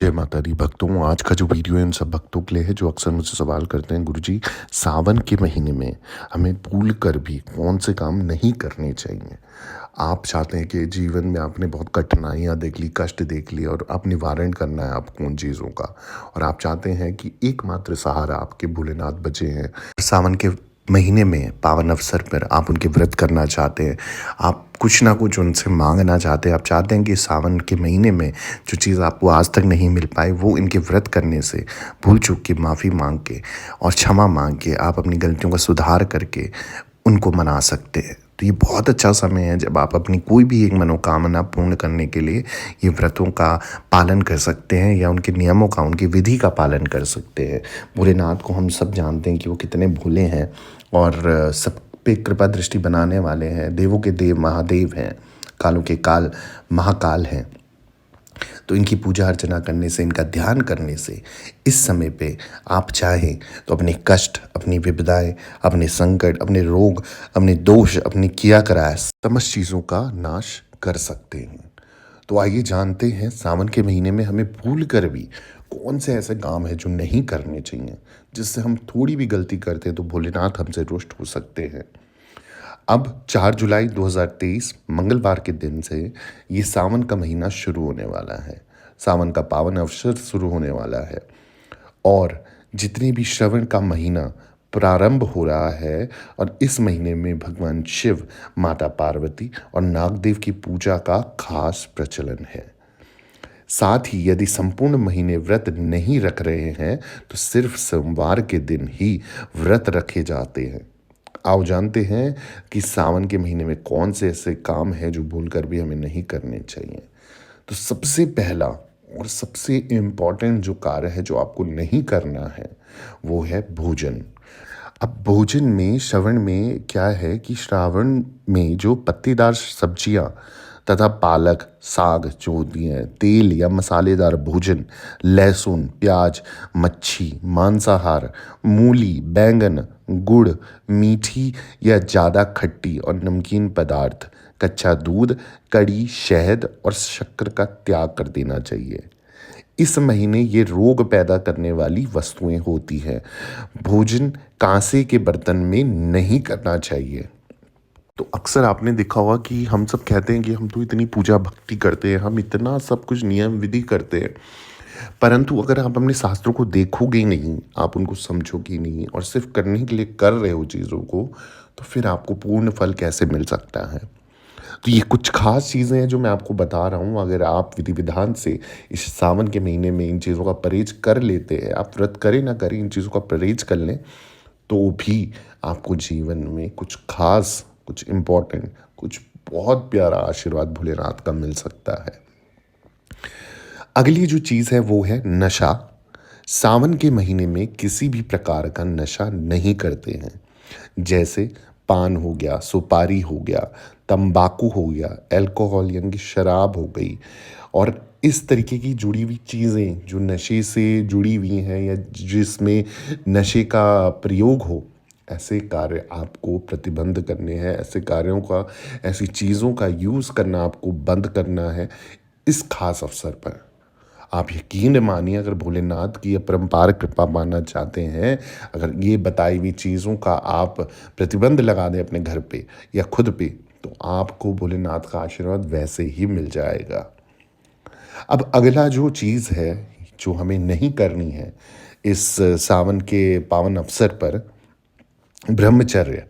जय माता दी भक्तों। आज का जो वीडियो है इन सब भक्तों के लिए है जो अक्सर मुझसे सवाल करते हैं, गुरुजी सावन के महीने में हमें भूल कर भी कौन से काम नहीं करने चाहिए। आप चाहते हैं कि जीवन में आपने बहुत कठिनाइयाँ देख ली, कष्ट देख लिए और अब निवारण करना है आपको उन चीज़ों का, और आप चाहते हैं कि एकमात्र सहारा आपके भोलेनाथ बचे हैं। सावन के महीने में पावन अवसर पर आप उनके व्रत करना चाहते हैं, आप कुछ ना कुछ उनसे मांगना चाहते हैं। आप चाहते हैं कि सावन के महीने में जो चीज़ आपको आज तक नहीं मिल पाई वो इनके व्रत करने से भूल चूक की माफ़ी मांग के और क्षमा मांग के आप अपनी गलतियों का सुधार करके उनको मना सकते हैं। तो ये बहुत अच्छा समय है जब आप अपनी कोई भी एक मनोकामना पूर्ण करने के लिए ये व्रतों का पालन कर सकते हैं या उनके नियमों का, उनकी विधि का पालन कर सकते हैं। भोलेनाथ को हम सब जानते हैं कि वो कितने भोले हैं और सब पे कृपा दृष्टि बनाने वाले हैं। देवों के देव महादेव हैं, कालों के काल महाकाल हैं। तो इनकी पूजा अर्चना करने से, इनका ध्यान करने से इस समय पे आप चाहें तो अपने कष्ट, अपनी विपदाएं, अपने संकट, अपने रोग, अपने दोष, अपनी किया कराया समस्त चीज़ों का नाश कर सकते हैं। तो आइए जानते हैं सावन के महीने में हमें भूल कर भी कौन से ऐसे काम है जो नहीं करने चाहिए, जिससे हम थोड़ी भी गलती करते हैं तो भोलेनाथ हमसे रुष्ट हो सकते हैं। अब 4 जुलाई 2023 मंगलवार के दिन से ये सावन का महीना शुरू होने वाला है। सावन का पावन अवसर शुरू होने वाला है और जितने भी श्रवण का महीना प्रारंभ हो रहा है, और इस महीने में भगवान शिव, माता पार्वती और नागदेव की पूजा का खास प्रचलन है। साथ ही यदि संपूर्ण महीने व्रत नहीं रख रहे हैं तो सिर्फ सोमवार के दिन ही व्रत रखे जाते हैं। आओ जानते हैं कि सावन के महीने में कौन से ऐसे काम हैं जो भूलकर भी हमें नहीं करने चाहिए। तो सबसे पहला और सबसे इम्पॉर्टेंट जो कार्य है जो आपको नहीं करना है वो है भोजन। अब भोजन में, श्रवण में क्या है कि श्रावण में जो पत्तेदार सब्जियां तथा पालक, साग जो होती हैं, तेल या मसालेदार भोजन, लहसुन, प्याज, मच्छी, मांसाहार, मूली, बैंगन, गुड़, मीठी या ज़्यादा खट्टी और नमकीन पदार्थ, कच्चा दूध, कड़ी, शहद और शक्कर का त्याग कर देना चाहिए। इस महीने ये रोग पैदा करने वाली वस्तुएं होती हैं। भोजन कांसे के बर्तन में नहीं करना चाहिए। तो अक्सर आपने देखा होगा कि हम सब कहते हैं कि हम तो इतनी पूजा भक्ति करते हैं, हम इतना सब कुछ नियम विधि करते हैं, परंतु अगर आप अपने शास्त्रों को देखोगे ही नहीं, आप उनको समझोगे ही नहीं और सिर्फ करने के लिए कर रहे हो चीज़ों को, तो फिर आपको पूर्ण फल कैसे मिल सकता है। तो ये कुछ खास चीज़ें हैं जो मैं आपको बता रहा हूँ। अगर आप विधि विधान से इस सावन के महीने में इन चीज़ों का परहेज कर लेते हैं, आप व्रत करें ना करें, इन चीज़ों का परहेज कर लें, तो भी आपको जीवन में कुछ खास, कुछ इम्पोर्टेंट, कुछ बहुत प्यारा आशीर्वाद भोलेनाथ का मिल सकता है। अगली जो चीज़ है वो है नशा। सावन के महीने में किसी भी प्रकार का नशा नहीं करते हैं, जैसे पान हो गया, सुपारी हो गया, तंबाकू हो गया, अल्कोहल यानी कि शराब हो गई, और इस तरीके की जुड़ी हुई चीज़ें जो नशे से जुड़ी हुई हैं या जिसमें नशे का प्रयोग हो, ऐसे कार्य आपको प्रतिबंध करने हैं। ऐसे कार्यों का, ऐसी चीज़ों का यूज़ करना आपको बंद करना है इस खास अवसर पर। आप यकीन मानिए, अगर भोलेनाथ की अपरंपार कृपा पाना चाहते हैं, अगर ये बताई हुई चीज़ों का आप प्रतिबंध लगा दें अपने घर पे या खुद पे, तो आपको भोलेनाथ का आशीर्वाद वैसे ही मिल जाएगा। अब अगला जो चीज़ है जो हमें नहीं करनी है इस सावन के पावन अवसर पर, ब्रह्मचर्य।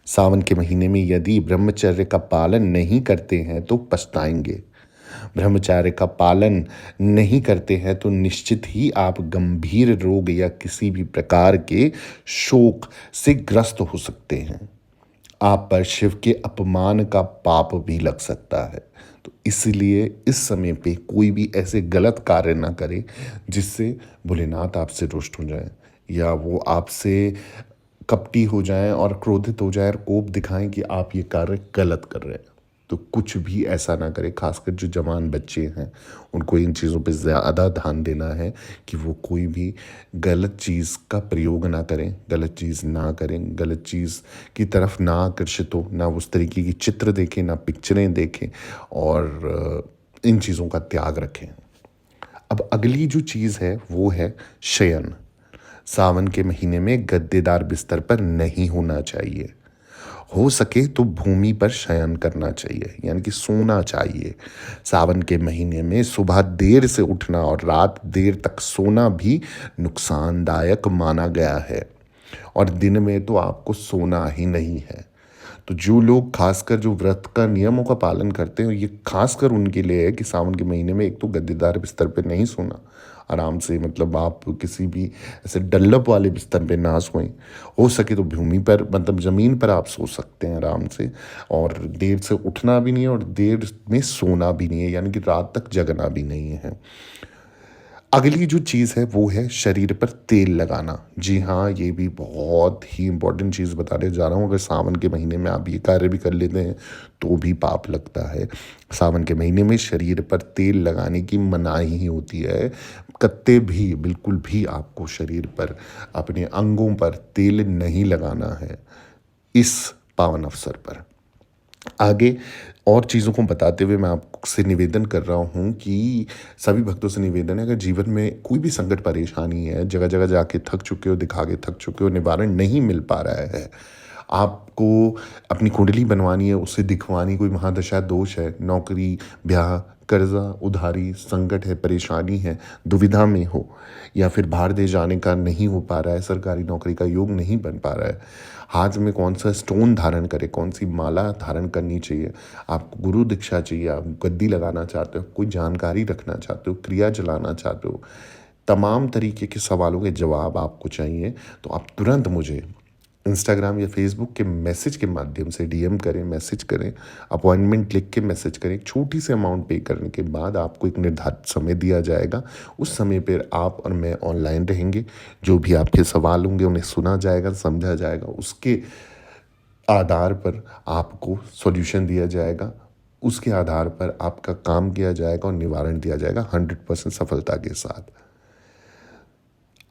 सावन के महीने में यदि ब्रह्मचर्य का पालन नहीं करते हैं तो पछताएंगे। ब्रह्मचर्य का पालन नहीं करते हैं तो निश्चित ही आप गंभीर रोग या किसी भी प्रकार के शोक से ग्रस्त हो सकते हैं। आप पर शिव के अपमान का पाप भी लग सकता है। तो इसलिए इस समय पे कोई भी ऐसे गलत कार्य ना करें जिससे भोलेनाथ आपसे रुष्ट हो जाए या वो आपसे कपटी हो जाएं और क्रोधित हो जाएं और कोप दिखाएं कि आप ये कार्य गलत कर रहे हैं। तो कुछ भी ऐसा ना करें। खासकर जो जवान बच्चे हैं उनको इन चीज़ों पे ज़्यादा ध्यान देना है कि वो कोई भी गलत चीज़ का प्रयोग ना करें, गलत चीज़ ना करें, गलत चीज़ की तरफ ना आकर्षित हो, ना उस तरीके की चित्र देखें, ना पिक्चरें देखें, और इन चीज़ों का त्याग रखें। अब अगली जो चीज़ है वो है शयन। सावन के महीने में गद्देदार बिस्तर पर नहीं होना चाहिए। हो सके तो भूमि पर शयन करना चाहिए, यानी कि सोना चाहिए। सावन के महीने में सुबह देर से उठना और रात देर तक सोना भी नुकसानदायक माना गया है, और दिन में तो आपको सोना ही नहीं है। तो जो लोग खासकर जो व्रत का नियमों का पालन करते हैं, ये खासकर उनके लिए है कि सावन के महीने में एक तो गद्देदार बिस्तर पे नहीं सोना, आराम से, मतलब आप किसी भी ऐसे डल्लप वाले बिस्तर पे ना सोएं। हो सके तो भूमि पर, मतलब ज़मीन पर आप सो सकते हैं आराम से, और देर से उठना भी नहीं है और देर में सोना भी नहीं है, यानी कि रात तक जगना भी नहीं है। अगली जो चीज़ है वो है शरीर पर तेल लगाना। जी हाँ, ये भी बहुत ही इम्पोर्टेंट चीज़ बताने जा रहा हूँ। अगर सावन के महीने में आप ये कार्य भी कर लेते हैं तो भी पाप लगता है। सावन के महीने में शरीर पर तेल लगाने की मनाही ही होती है। कत्ते भी, बिल्कुल भी आपको शरीर पर, अपने अंगों पर तेल नहीं लगाना है इस पावन अवसर पर। आगे और चीज़ों को बताते हुए मैं आपसे निवेदन कर रहा हूँ कि सभी भक्तों से निवेदन है, अगर जीवन में कोई भी संकट परेशानी है, जगह जगह जाके थक चुके हो, दिखा के थक चुके हो, निवारण नहीं मिल पा रहा है, आपको अपनी कुंडली बनवानी है, उससे दिखवानी, कोई महादशा दोष है, नौकरी, ब्याह, कर्जा, उधारी, संकट है, परेशानी है, दुविधा में हो, या फिर बाहर देश जाने का नहीं हो पा रहा है, सरकारी नौकरी का योग नहीं बन पा रहा है, हाथ में कौन सा स्टोन धारण करें, कौन सी माला धारण करनी चाहिए, आपको गुरु दीक्षा चाहिए, आप गद्दी लगाना चाहते हो, कोई जानकारी रखना चाहते हो, क्रिया चलाना चाहते हो, तमाम तरीके के सवालों के जवाब आपको चाहिए, तो आप तुरंत मुझे इंस्टाग्राम या फेसबुक के मैसेज के माध्यम से डीएम करें, मैसेज करें, अपॉइंटमेंट लिख के मैसेज करें। एक छोटी सी अमाउंट पे करने के बाद आपको एक निर्धारित समय दिया जाएगा। उस समय पर आप और मैं ऑनलाइन रहेंगे। जो भी आपके सवाल होंगे उन्हें सुना जाएगा, समझा जाएगा, उसके आधार पर आपको सॉल्यूशन दिया जाएगा, उसके आधार पर आपका काम किया जाएगा और निवारण दिया जाएगा 100% सफलता के साथ।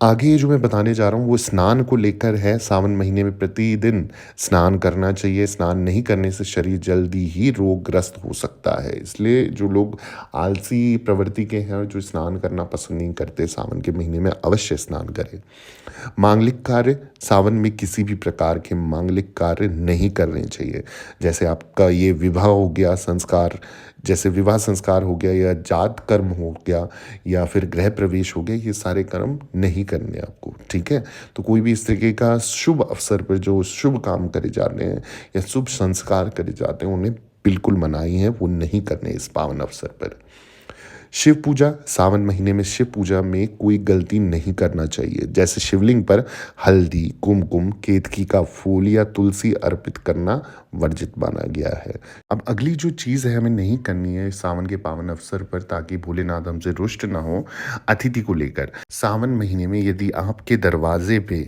आगे जो मैं बताने जा रहा हूँ वो स्नान को लेकर है। सावन महीने में प्रतिदिन स्नान करना चाहिए। स्नान नहीं करने से शरीर जल्दी ही रोगग्रस्त हो सकता है, इसलिए जो लोग आलसी प्रवृत्ति के हैं और जो स्नान करना पसंद नहीं करते, सावन के महीने में अवश्य स्नान करें। मांगलिक कार्य, सावन में किसी भी प्रकार के मांगलिक कार्य नहीं करने चाहिए। जैसे आपका ये विवाह हो गया, संस्कार, जैसे विवाह संस्कार हो गया, या जात कर्म हो गया, या फिर गृह प्रवेश हो गया, ये सारे कर्म नहीं करने आपको, ठीक है। तो कोई भी इस तरीके का शुभ अवसर पर जो शुभ काम करे जाते हैं या शुभ संस्कार करे जाते हैं, उन्हें बिल्कुल मनाही है, वो नहीं करने इस पावन अवसर पर। शिव पूजा, सावन महीने में शिव पूजा में कोई गलती नहीं करना चाहिए। जैसे शिवलिंग पर हल्दी, कुमकुम, केतकी का फूल या तुलसी अर्पित करना वर्जित माना गया है। अब अगली जो चीज़ है हमें नहीं करनी है इस सावन के पावन अवसर पर, ताकि भोलेनाथ हमसे रुष्ट ना हो, अतिथि को लेकर। सावन महीने में यदि आपके दरवाजे पे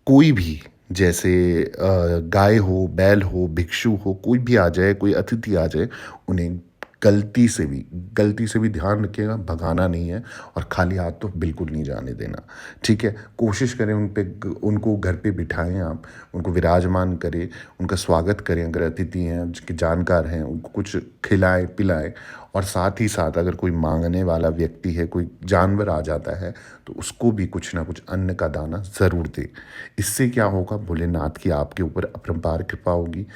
कोई भी, जैसे गाय हो, बैल हो, भिक्षु हो, कोई भी आ जाए, कोई अतिथि आ जाए, उन्हें गलती से भी ध्यान रखिएगा, भगाना नहीं है, और खाली हाथ तो बिल्कुल नहीं जाने देना, ठीक है। कोशिश करें उनको घर पे बिठाएं, आप उनको विराजमान करें, उनका स्वागत करें, अगर अतिथि हैं, जिनके जानकार हैं, उनको कुछ खिलाएं पिलाएं, और साथ ही साथ अगर कोई मांगने वाला व्यक्ति है, कोई जानवर आ जाता है, तो उसको भी कुछ ना कुछ अन्न का दाना ज़रूर दें। इससे क्या होगा, भोलेनाथ की आपके ऊपर अपरंपार कृपा होगी।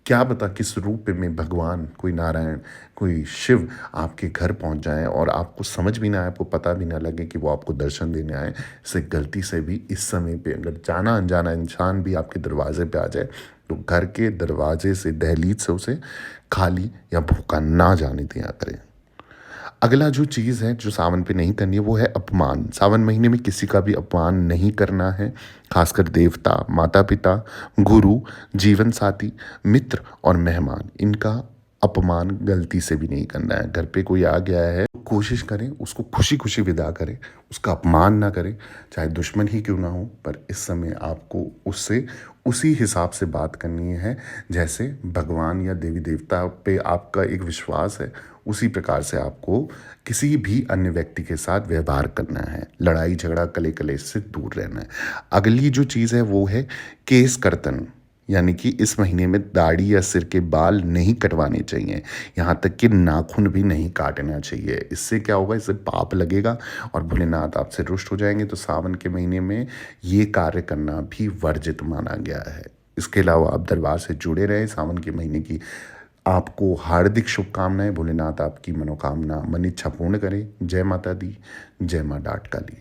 क्या पता किस रूप में भगवान, कोई नारायण, कोई शिव आपके घर पहुंच जाएं और आपको समझ भी ना आए, आपको पता भी ना लगे कि वो आपको दर्शन देने आए। इससे गलती से भी इस समय पे अगर जाना अनजाना इंसान भी आपके दरवाजे पे आ जाए, तो घर के दरवाजे से, दहलीज से उसे खाली या भूखा ना जाने दिया करें। अगला जो चीज़ है जो सावन पे नहीं करनी है वो है अपमान। सावन महीने में किसी का भी अपमान नहीं करना है, खासकर देवता, माता पिता, गुरु, जीवन साथी, मित्र और मेहमान, इनका अपमान गलती से भी नहीं करना है। घर पे कोई आ गया है, कोशिश करें उसको खुशी खुशी विदा करें, उसका अपमान ना करें, चाहे दुश्मन ही क्यों ना हो, पर इस समय आपको उससे उसी हिसाब से बात करनी है जैसे भगवान या देवी देवता पे आपका एक विश्वास है, उसी प्रकार से आपको किसी भी अन्य व्यक्ति के साथ व्यवहार करना है। लड़ाई झगड़ा, कले कलेश से दूर रहना है। अगली जो चीज़ है वो है केस कर्तन, यानी कि इस महीने में दाढ़ी या सिर के बाल नहीं कटवाने चाहिए, यहाँ तक कि नाखून भी नहीं काटना चाहिए। इससे क्या होगा, इससे पाप लगेगा और भोलेनाथ आपसे रुष्ट हो जाएंगे। तो सावन के महीने में ये कार्य करना भी वर्जित माना गया है। इसके अलावा आप दरबार से जुड़े रहे। सावन के महीने की आपको हार्दिक शुभकामनाएं। भोलेनाथ आपकी मनोकामना मन इच्छा पूर्ण करें। जय माता दी, जय माँ डाट काली।